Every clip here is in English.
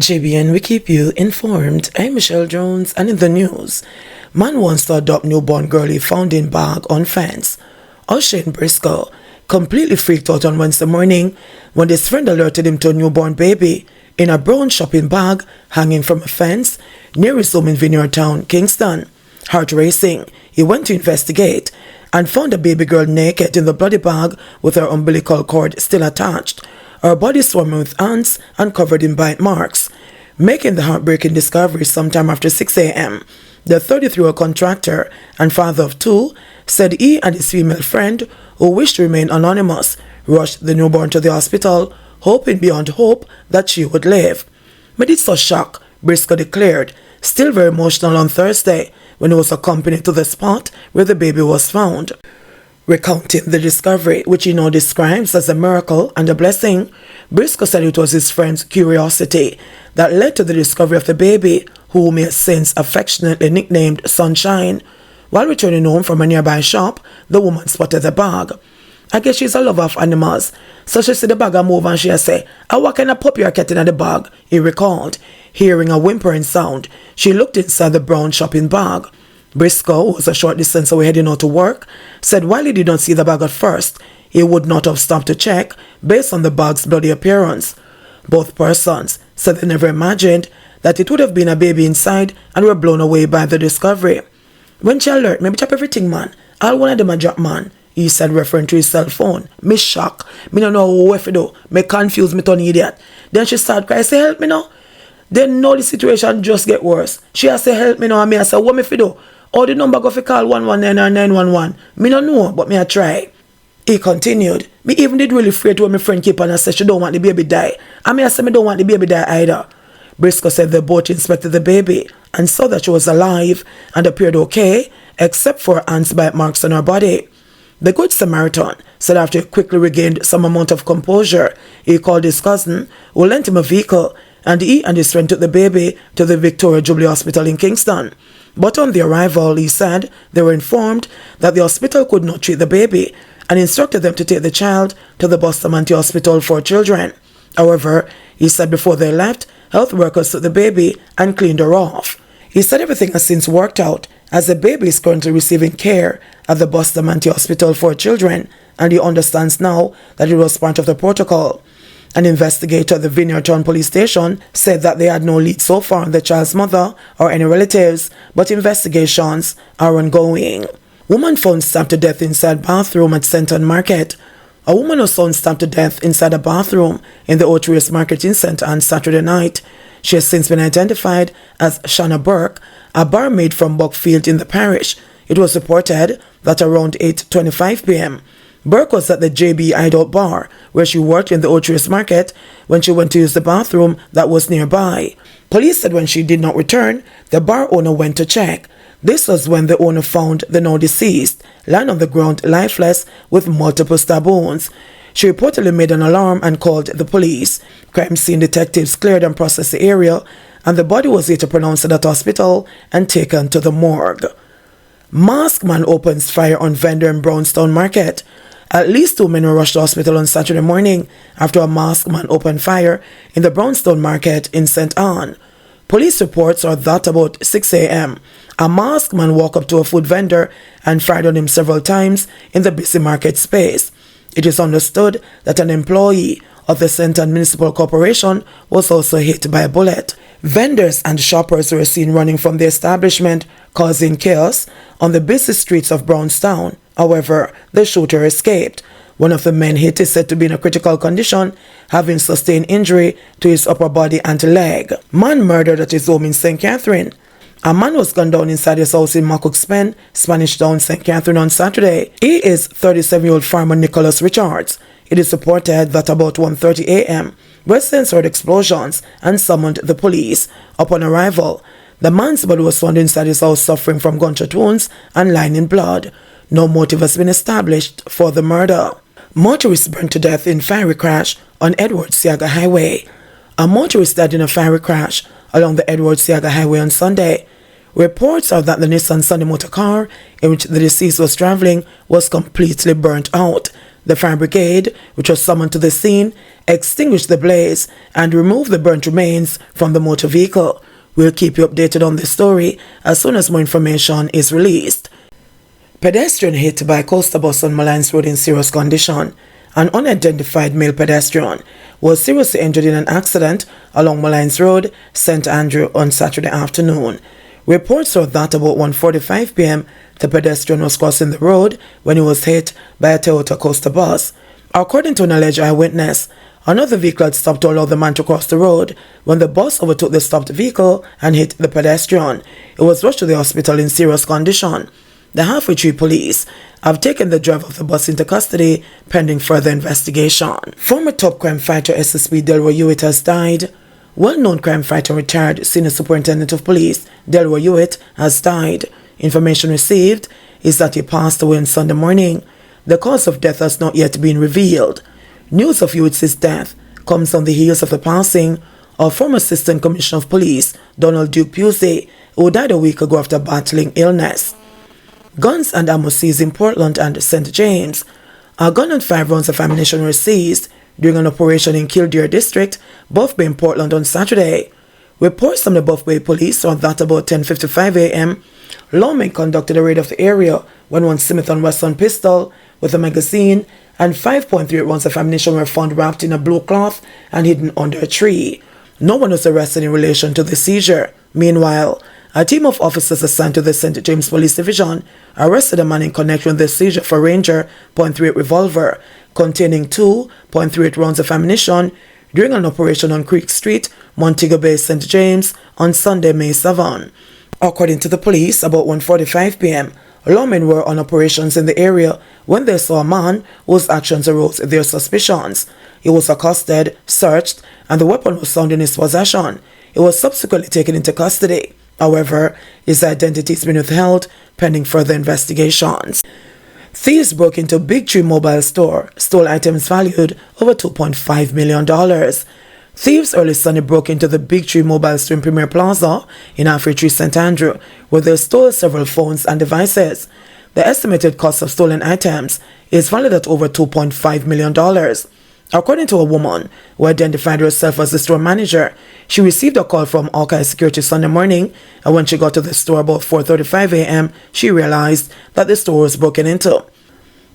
JBN, we keep you informed. I'm Michelle Jones, and in the news, man wants to adopt newborn girl he found in bag on fence. O'Shane Briscoe completely freaked out on Wednesday morning when his friend alerted him to a newborn baby in a brown shopping bag hanging from a fence near his home in Vineyard Town, Kingston. Heart racing, he went to investigate and found a baby girl naked in the bloody bag with her umbilical cord still attached. Her body swarming with ants and covered in bite marks. Making the heartbreaking discovery sometime after 6 a.m., the 33-year-old contractor and father of two said he and his female friend, who wished to remain anonymous, rushed the newborn to the hospital, hoping beyond hope that she would live. "Me did so shock," Briscoe declared, still very emotional on Thursday when he was accompanied to the spot where the baby was found. Recounting the discovery, which he now describes as a miracle and a blessing, Briscoe said it was his friend's curiosity that led to the discovery of the baby, whom he has since affectionately nicknamed Sunshine. While returning home from a nearby shop, the woman spotted the bag. "I guess she's a lover of animals, so she see the bag and move and she say, 'What kind of puppy you're getting in the bag?'" he recalled. Hearing a whimpering sound, she looked inside the brown shopping bag. Briscoe, who was a short distance away heading out to work, said while he did not see the bag at first, he would not have stopped to check based on the bag's bloody appearance. Both persons said they never imagined that it would have been a baby inside and were blown away by the discovery. "When she alert, maybe chop everything, man. All one of them a drop, man," he said, referring to his cell phone. "Me shock. Me no know what to do. Me confused, me turn idiot." Then she start cry, say, "Help me now." Then now the situation just get worse. She a say, "Help me now," and me a say, "What me fi do? Or the number go fi call 119 or 911. Me no know, but me a try." He continued, "Me even did really afraid when my friend keep on and say she don't want the baby die. And me a say me don't want the baby die either." Briscoe said they both inspected the baby and saw that she was alive and appeared okay, except for ants bite marks on her body. The Good Samaritan said after he quickly regained some amount of composure, he called his cousin, who lent him a vehicle, and he and his friend took the baby to the Victoria Jubilee Hospital in Kingston. But on the arrival, he said they were informed that the hospital could not treat the baby and instructed them to take the child to the Bustamante Hospital for Children. However, he said before they left, health workers took the baby and cleaned her off. He said everything has since worked out, as the baby is currently receiving care at the Bustamante Hospital for Children, and he understands now that it was part of the protocol. An investigator at the Vineyard Town Police Station said that they had no lead so far on the child's mother or any relatives, but investigations are ongoing. Woman found stabbed to death inside bathroom at St. Ann Market. A woman was found stabbed to death inside a bathroom in the Old Race Market in St. Ann Saturday night. She has since been identified as Shanna Burke, a barmaid from Buckfield in the parish. It was reported that around 8:25 p.m., Burke was at the JB Hideout Bar, where she worked in the Old Race Market, when she went to use the bathroom that was nearby. Police said when she did not return, the bar owner went to check. This was when the owner found the now deceased lying on the ground lifeless with multiple stab wounds. She reportedly made an alarm and called the police. Crime scene detectives cleared and processed the area, and the body was later pronounced at hospital and taken to the morgue. Masked man opens fire on vendor in Brownstown Market. At least 2 men were rushed to hospital on Saturday morning after a masked man opened fire in the Brownstown Market in St. Ann. Police reports are that about 6 a.m., a masked man walked up to a food vendor and fired on him several times in the busy market space. It is understood that an employee of the St. Ann Municipal Corporation was also hit by a bullet. Vendors and shoppers were seen running from the establishment, causing chaos on the busy streets of Brownstown. However, the shooter escaped. One of the men hit is said to be in a critical condition, having sustained injury to his upper body and leg. Man murdered at his home in St. Catherine. A man was gunned down inside his house in Macook's Pen, Spanish Town, St. Catherine on Saturday. He is 37-year-old farmer Nicholas Richards. It is reported that about 1:30 a.m., residents heard explosions and summoned the police. Upon arrival, the man's body was found inside his house suffering from gunshot wounds and lying in blood. No motive has been established for the murder. Motorist burned to death in fiery crash on Edward Seaga Highway. A motorist died in a fiery crash along the Edward Seaga Highway on Sunday. Reports are that the Nissan Sunday motor car in which the deceased was traveling was completely burnt out. The fire brigade, which was summoned to the scene, extinguished the blaze and removed the burnt remains from the motor vehicle. We'll keep you updated on this story as soon as more information is released. Pedestrian hit by coaster bus on Malines Road in serious condition. An unidentified male pedestrian was seriously injured in an accident along Malines Road, St. Andrew on Saturday afternoon. Reports are that about 1:45 p.m. the pedestrian was crossing the road when he was hit by a Toyota coaster bus. According to an alleged eyewitness, another vehicle had stopped to allow the man to cross the road when the bus overtook the stopped vehicle and hit the pedestrian. He was rushed to the hospital in serious condition. The Halfway Tree police have taken the driver of the bus into custody pending further investigation. Former top crime fighter SSP Delroy Hewitt has died. Well-known crime fighter and retired Senior Superintendent of Police Delroy Hewitt has died. Information received is that he passed away on Sunday morning. The cause of death has not yet been revealed. News of Hewitt's death comes on the heels of the passing of former Assistant Commissioner of Police Donald Duke Pusey, who died a week ago after battling illness. Guns and ammo seized in Portland and St. James. A gun and 5 rounds of ammunition were seized during an operation in Kildare District, Buff Bay, Portland on Saturday. Reports from the Buff Bay police are that about 10:55 a.m., lawmen conducted a raid of the area when one Smith & Wesson pistol with a magazine and 5.3 rounds of ammunition were found wrapped in a blue cloth and hidden under a tree. No one was arrested in relation to the seizure. Meanwhile, a team of officers assigned to the St. James Police Division arrested a man in connection with the seizure of a Ranger .38 revolver containing 2.38 rounds of ammunition during an operation on Creek Street, Montego Bay, St. James on Sunday, May 7. According to the police, about 1:45 p.m., lawmen were on operations in the area when they saw a man whose actions aroused their suspicions. He was accosted, searched, and the weapon was found in his possession. He was subsequently taken into custody. However, his identity has been withheld pending further investigations. Thieves broke into Big Tree Mobile Store, stole items valued over $2.5 million. Thieves early Sunday broke into the Big Tree Mobile Store in Premier Plaza in Halfway Tree, St. Andrew, where they stole several phones and devices. The estimated cost of stolen items is valued at over $2.5 million. According to a woman who identified herself as the store manager, she received a call from Hawkeye Security Sunday morning, and when she got to the store about 4:35 a.m., she realized that the store was broken into.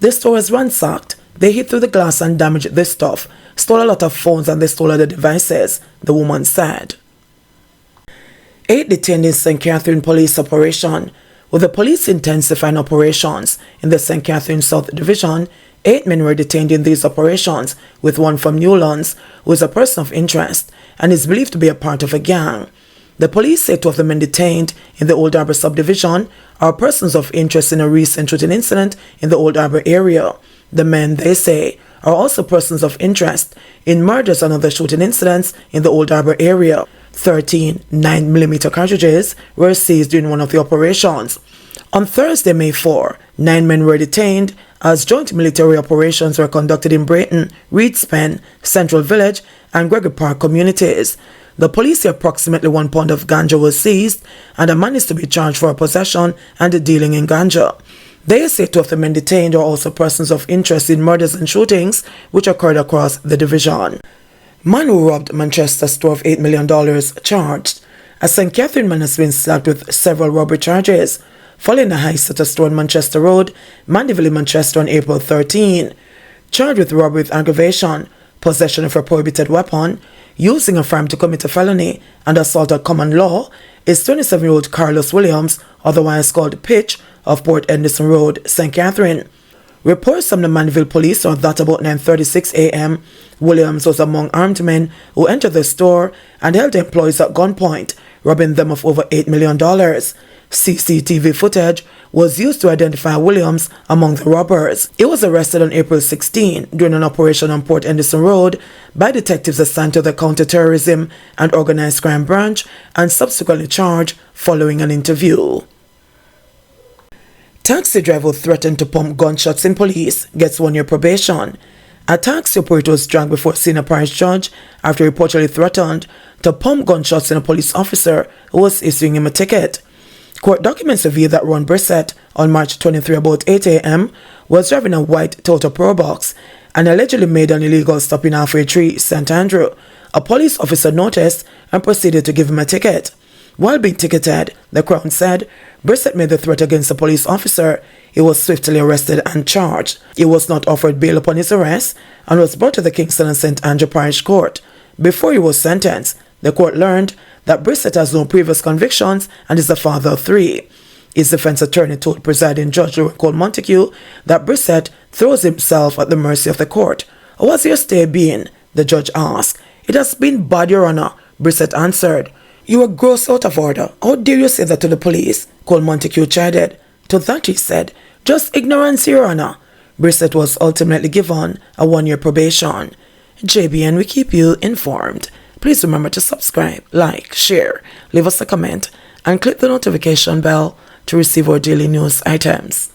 The store was ransacked. They hit through the glass and damaged the stuff, stole a lot of phones, and they stole other devices, the woman said. 8 detained in St. Catherine police operation. With the police intensifying operations in the St. Catherine South Division, 8 men were detained in these operations, with one from Newlands, who is a person of interest and is believed to be a part of a gang. The police say 2 of the men detained in the Old Harbour subdivision are persons of interest in a recent shooting incident in the Old Harbour area. The men, they say, are also persons of interest in murders and other shooting incidents in the Old Harbour area. 13 9mm cartridges were seized during one of the operations. On Thursday, May 4, 9 men were detained as joint military operations were conducted in Brayton, Reedspen, Central Village, and Gregory Park communities. The police say approximately 1 pound of ganja was seized, and a man is to be charged for possession and dealing in ganja. They say 2 of the men detained are also persons of interest in murders and shootings which occurred across the division. Man who robbed Manchester store of $8 million charged. A St. Catherine man has been slapped with several robbery charges following a heist at a store on Manchester Road, Mandeville, Manchester on April 13. Charged with robbery with aggravation, possession of a prohibited weapon, using a firearm to commit a felony, and assault at common law is 27-year-old Carlos Williams, otherwise called Pitch, of Port Henderson Road, St. Catherine. Reports from the Mandeville police are that about 9:36 a.m., Williams was among armed men who entered the store and held employees at gunpoint, robbing them of over $8 million. CCTV footage was used to identify Williams among the robbers. He was arrested on April 16 during an operation on Port Henderson Road by detectives assigned to the Counter-Terrorism and Organized Crime Branch and subsequently charged following an interview. Taxi driver threatened to pump gunshots in police gets 1 year probation. A taxi operator was dragged before a senior parish judge after he reportedly threatened to pump gunshots in a police officer who was issuing him a ticket. Court documents reveal that Ron Brissett on March 23 about 8 a.m. was driving a white Toyota Probox and allegedly made an illegal stop in halfway tree, St. Andrew. A police officer noticed and proceeded to give him a ticket. While being ticketed, the Crown said Brissett made the threat against the police officer. He was swiftly arrested and charged. He was not offered bail upon his arrest and was brought to the Kingston and St. Andrew Parish Court. Before he was sentenced, the court learned that Brissett has no previous convictions and is the father of 3. His defense attorney told presiding Judge Cole Montague that Brissett throws himself at the mercy of the court. "How has your stay been?" the judge asked. "It has been bad, Your Honor," Brissett answered. "You were gross out of order. How dare you say that to the police?" Cole Montague chided. To that he said, "Just ignorance, Your Honor." Brissett was ultimately given a 1-year probation. JBN, we keep you informed. Please remember to subscribe, like, share, leave us a comment, and click the notification bell to receive our daily news items.